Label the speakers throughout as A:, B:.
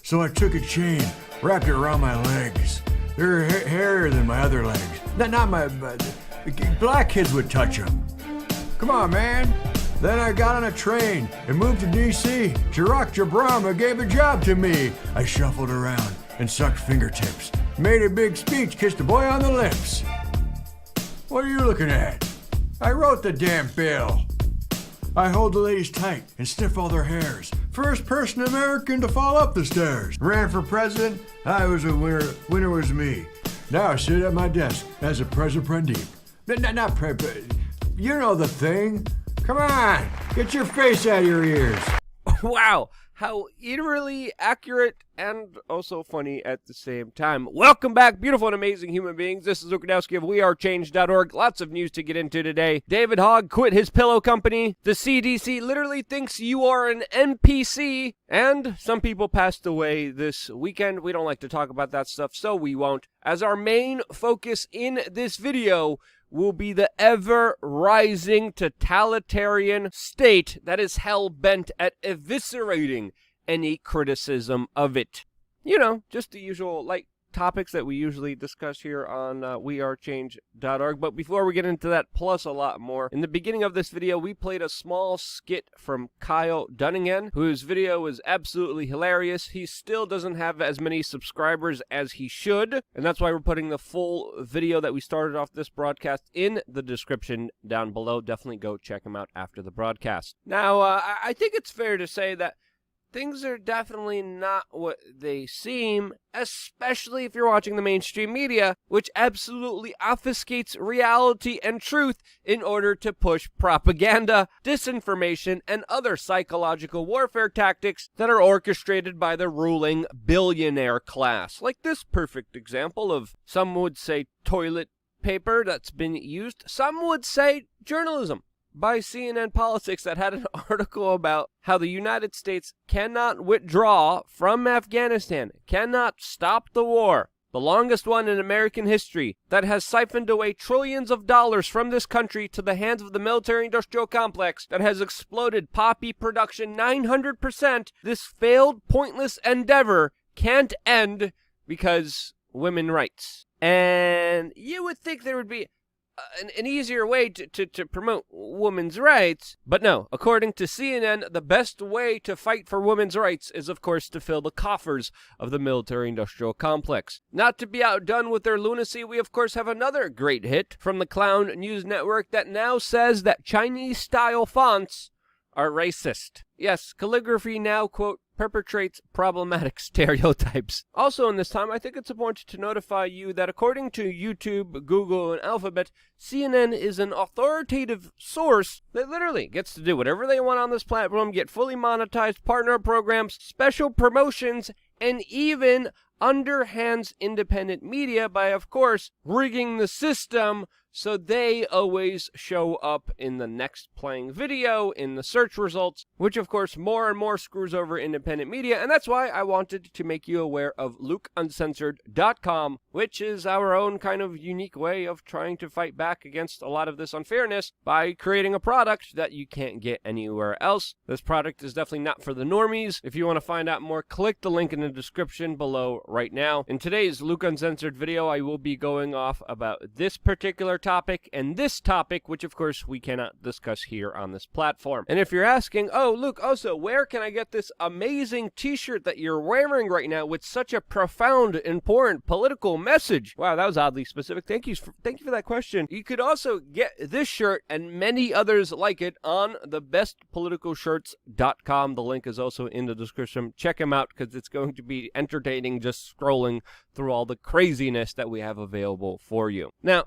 A: So I took a chain, wrapped it around my legs. They're hairier than my other legs. Not my... black kids would touch them. Come on, man. Then I got on a train and moved to D.C. Barack Obama gave a job to me. I shuffled around and sucked fingertips. Made a big speech, kissed a boy on the lips. What are you looking at? I wrote the damn bill. I hold the ladies tight and sniff all their hairs. First person American to fall up the stairs. Ran for president, I was a winner. Winner was me. Now I sit at my desk as a president. Not you know the thing. Come on, get your face out of your ears.
B: Wow, how eerily accurate and also funny at the same time. Welcome back, beautiful and amazing human beings. This is Luke Radowski of WeAreChange.org. Lots of news to get into today. David Hogg quit his pillow company. The CDC literally thinks you are an NPC. And some people passed away this weekend. We don't like to talk about that stuff, so we won't. As our main focus in this video will be the ever-rising totalitarian state that is hell-bent at eviscerating any criticism of it. You know, just the usual, topics that we usually discuss here on WeAreChange.org. But before we get into that, plus a lot more, in the beginning of this video, we played a small skit from Kyle Dunningen, whose video was absolutely hilarious. He still doesn't have as many subscribers as he should, and that's why we're putting the full video that we started off this broadcast in the description down below. Definitely go check him out after the broadcast. Now, I think it's fair to say that things are definitely not what they seem, especially if you're watching the mainstream media, which absolutely obfuscates reality and truth in order to push propaganda, disinformation, and other psychological warfare tactics that are orchestrated by the ruling billionaire class. Like this perfect example of, some would say, toilet paper that's been used. Some would say journalism by CNN Politics that had an article about how the United States cannot withdraw from Afghanistan, cannot stop the war, the longest one in American history, that has siphoned away trillions of dollars from this country to the hands of the military-industrial complex, that has exploded poppy production 900%. This failed, pointless endeavor can't end because women's rights. And you would think there would be an easier way to promote women's rights. But no, according to CNN, the best way to fight for women's rights is, of course, to fill the coffers of the military-industrial complex. Not to be outdone with their lunacy, we, of course, have another great hit from the Clown News Network that now says that Chinese-style fonts are racist. Yes, calligraphy now, quote, perpetrates problematic stereotypes. Also in this time, I think it's important to notify you that according to YouTube, Google, and Alphabet, CNN is an authoritative source that literally gets to do whatever they want on this platform, get fully monetized partner programs, special promotions, and even underhands independent media by, of course, rigging the system so they always show up in the next playing video, in the search results, which of course more and more screws over independent media, and that's why I wanted to make you aware of LukeUncensored.com, which is our own kind of unique way of trying to fight back against a lot of this unfairness by creating a product that you can't get anywhere else. This product is definitely not for the normies. If you want to find out more, click the link in the description below right now. In today's Luke Uncensored video, I will be going off about this particular topic and this topic, which of course we cannot discuss here on this platform. And if you're asking, oh Luke, also where can I get this amazing t-shirt that you're wearing right now with such a profound, important political message? Wow, that was oddly specific. Thank you for that question. You could also get this shirt and many others like it on thebestpoliticalshirts.com. The link is also in the description. Check them out because it's going to be entertaining just scrolling through all the craziness that we have available for you. Now,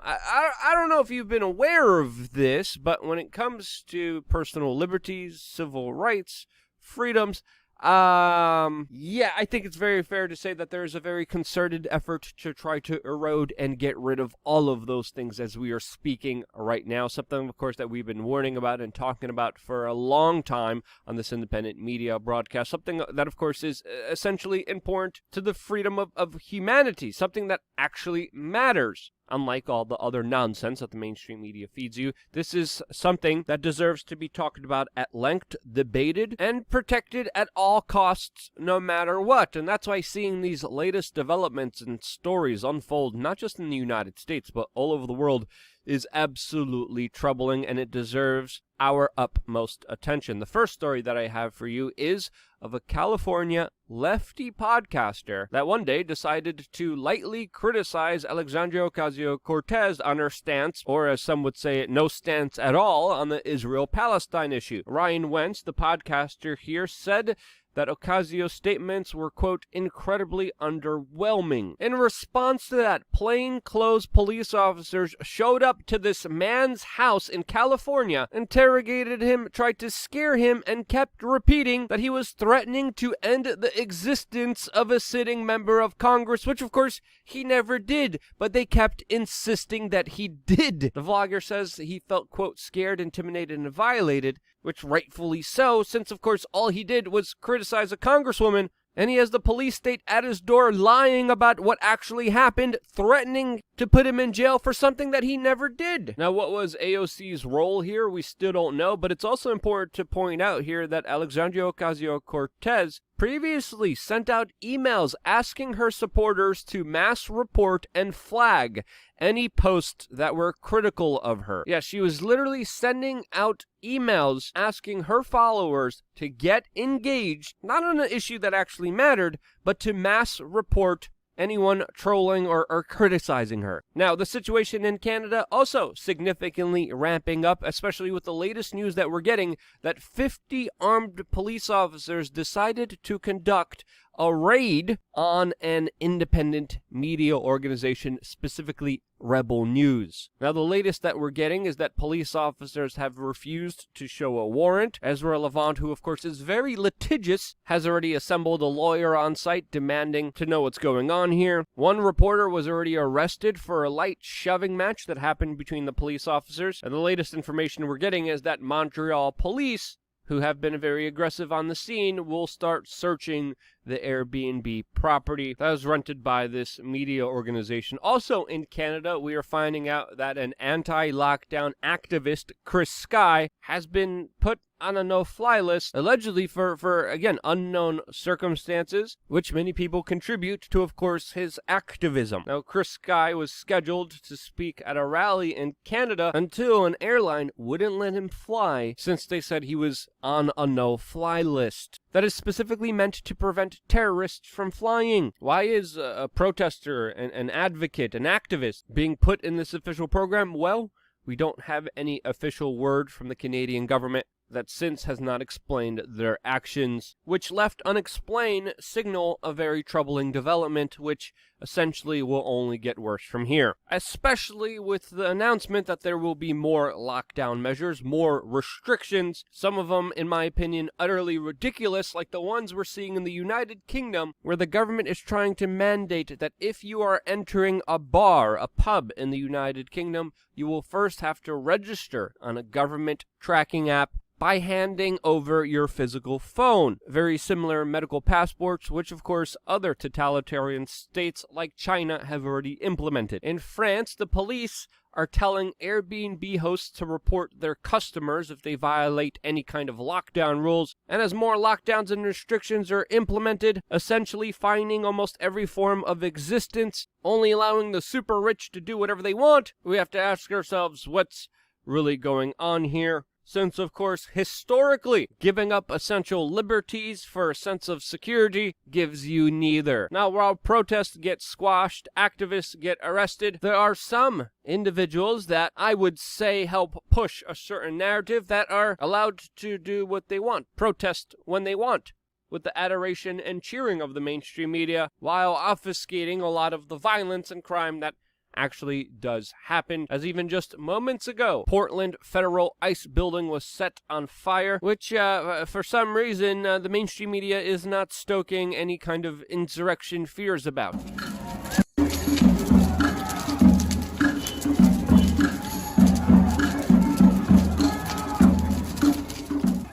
B: I don't know if you've been aware of this, but when it comes to personal liberties, civil rights, freedoms, I think it's very fair to say that there is a very concerted effort to try to erode and get rid of all of those things as we are speaking right now. Something, of course, that we've been warning about and talking about for a long time on this independent media broadcast. Something that, of course, is essentially important to the freedom of humanity. Something that actually matters. Unlike all the other nonsense that the mainstream media feeds you, this is something that deserves to be talked about at length, debated, and protected at all costs, no matter what. And that's why seeing these latest developments and stories unfold, not just in the United States, but all over the world, is absolutely troubling, and it deserves our utmost attention. The first story that I have for you is of a California lefty podcaster that one day decided to lightly criticize Alexandria Ocasio-Cortez on her stance, or as some would say, no stance at all, on the Israel-Palestine issue. Ryan Wentz, the podcaster here, said that Ocasio's statements were, quote, incredibly underwhelming. In response to that, plainclothes police officers showed up to this man's house in California, interrogated him, tried to scare him, and kept repeating that he was threatening to end the existence of a sitting member of Congress, which of course he never did, but they kept insisting that he did. The vlogger says he felt, quote, scared, intimidated, and violated, which rightfully so, since of course all he did was criticize a congresswoman, and he has the police state at his door lying about what actually happened, threatening to put him in jail for something that he never did. Now, what was AOC's role here? We still don't know, but it's also important to point out here that Alexandria Ocasio-Cortez previously sent out emails asking her supporters to mass report and flag any posts that were critical of her. Yeah, she was literally sending out emails asking her followers to get engaged, not on an issue that actually mattered, but to mass report anyone trolling or criticizing her. Now, the situation in Canada also significantly ramping up, especially with the latest news that we're getting that 50 armed police officers decided to conduct a raid on an independent media organization, specifically Rebel News. Now, the latest that we're getting is that police officers have refused to show a warrant. Ezra Levant, who of course is very litigious, has already assembled a lawyer on site demanding to know what's going on here. One reporter was already arrested for a light shoving match that happened between the police officers. And the latest information we're getting is that Montreal police, who have been very aggressive on the scene, will start searching the Airbnb property that was rented by this media organization. Also in Canada, we are finding out that an anti-lockdown activist, Chris Sky, has been put on a no-fly list, allegedly for again, unknown circumstances, which many people contribute to, of course, his activism. Now, Chris Sky was scheduled to speak at a rally in Canada until an airline wouldn't let him fly, since they said he was on a no-fly list that is specifically meant to prevent terrorists from flying. Why is a protester, an advocate, an activist being put in this official program? Well, we don't have any official word from the Canadian government that since has not explained their actions, which left unexplained signal a very troubling development, which essentially will only get worse from here. Especially with the announcement that there will be more lockdown measures, more restrictions, some of them, in my opinion, utterly ridiculous, like the ones we're seeing in the United Kingdom, where the government is trying to mandate that if you are entering a bar, a pub in the United Kingdom, you will first have to register on a government tracking app by handing over your physical phone. Very similar medical passports, which of course other totalitarian states like China have already implemented. In France, the police are telling Airbnb hosts to report their customers if they violate any kind of lockdown rules, and as more lockdowns and restrictions are implemented, essentially fining almost every form of existence, only allowing the super rich to do whatever they want, we have to ask ourselves what's really going on here. Since, of course, historically, giving up essential liberties for a sense of security gives you neither. Now, while protests get squashed, activists get arrested, there are some individuals that I would say help push a certain narrative that are allowed to do what they want, protest when they want, with the adoration and cheering of the mainstream media, while obfuscating a lot of the violence and crime that actually does happen. As even just moments ago, Portland Federal Ice Building was set on fire, which for some reason the mainstream media is not stoking any kind of insurrection fears about.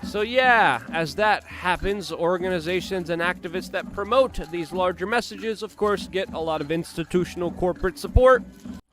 B: So yeah, as that happens, organizations and activists that promote these larger messages, of course, get a lot of institutional corporate support.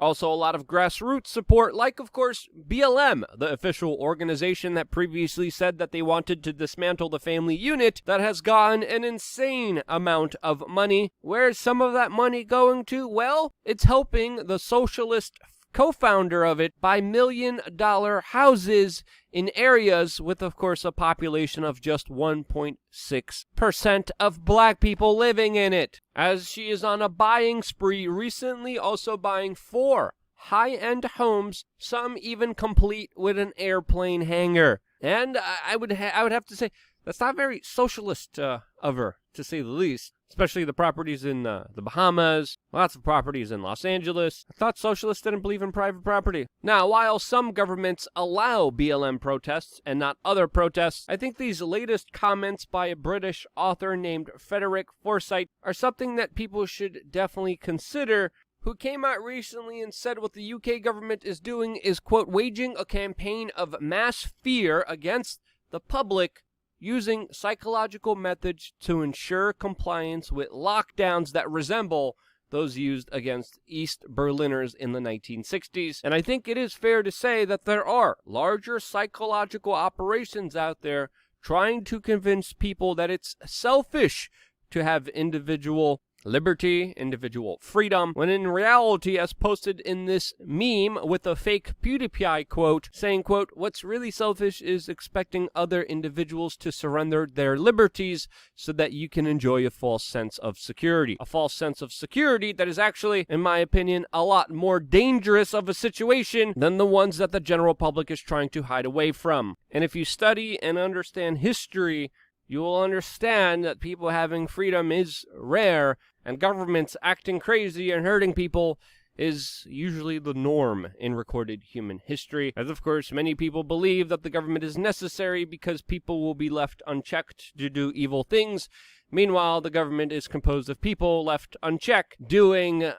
B: Also, a lot of grassroots support, like, of course, BLM, the official organization that previously said that they wanted to dismantle the family unit, that has gotten an insane amount of money. Where's some of that money going to? Well, it's helping the socialist co-founder of it buy million-dollar houses in areas with, of course, a population of just 1.6% of black people living in it. As she is on a buying spree, recently also buying 4 high-end homes, some even complete with an airplane hangar. And I would have to say, that's not very socialist of her, to say the least. Especially the properties in the Bahamas, lots of properties in Los Angeles. I thought socialists didn't believe in private property. Now, while some governments allow BLM protests and not other protests, I think these latest comments by a British author named Frederick Forsyth are something that people should definitely consider, who came out recently and said what the UK government is doing is, quote, waging a campaign of mass fear against the public using psychological methods to ensure compliance with lockdowns that resemble those used against East Berliners in the 1960s. And I think it is fair to say that there are larger psychological operations out there trying to convince people that it's selfish to have individual liberty, individual freedom, when in reality, as posted in this meme with a fake PewDiePie quote, saying, quote, what's really selfish is expecting other individuals to surrender their liberties so that you can enjoy a false sense of security. A false sense of security that is actually, in my opinion, a lot more dangerous of a situation than the ones that the general public is trying to hide away from. And if you study and understand history, you will understand that people having freedom is rare, and governments acting crazy and hurting people is usually the norm in recorded human history. As of course, many people believe that the government is necessary because people will be left unchecked to do evil things. Meanwhile, the government is composed of people left unchecked doing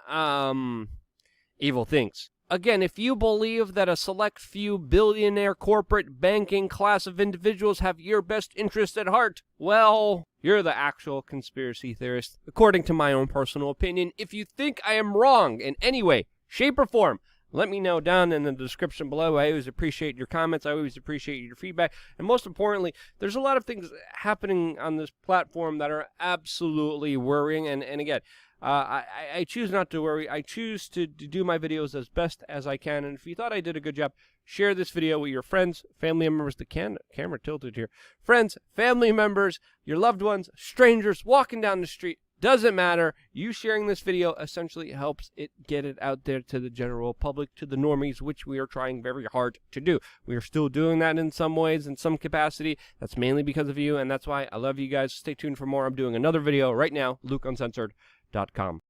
B: evil things. Again, if you believe that a select few billionaire corporate banking class of individuals have your best interest at heart, well, you're the actual conspiracy theorist, according to my own personal opinion. If you think I am wrong in any way, shape, or form, let me know down in the description below. I always appreciate your comments. I always appreciate your feedback. And most importantly, there's a lot of things happening on this platform that are absolutely worrying. And again, I choose not to worry. I choose to do my videos as best as I can. And if you thought I did a good job, share this video with your friends, family members. The camera tilted here. Friends, family members, your loved ones, strangers walking down the street. Doesn't matter. You sharing this video essentially helps it get it out there to the general public, to the normies, which we are trying very hard to do. We are still doing that in some ways, in some capacity. That's mainly because of you, and that's why I love you guys. Stay tuned for more. I'm doing another video right now, LukeUncensored.com.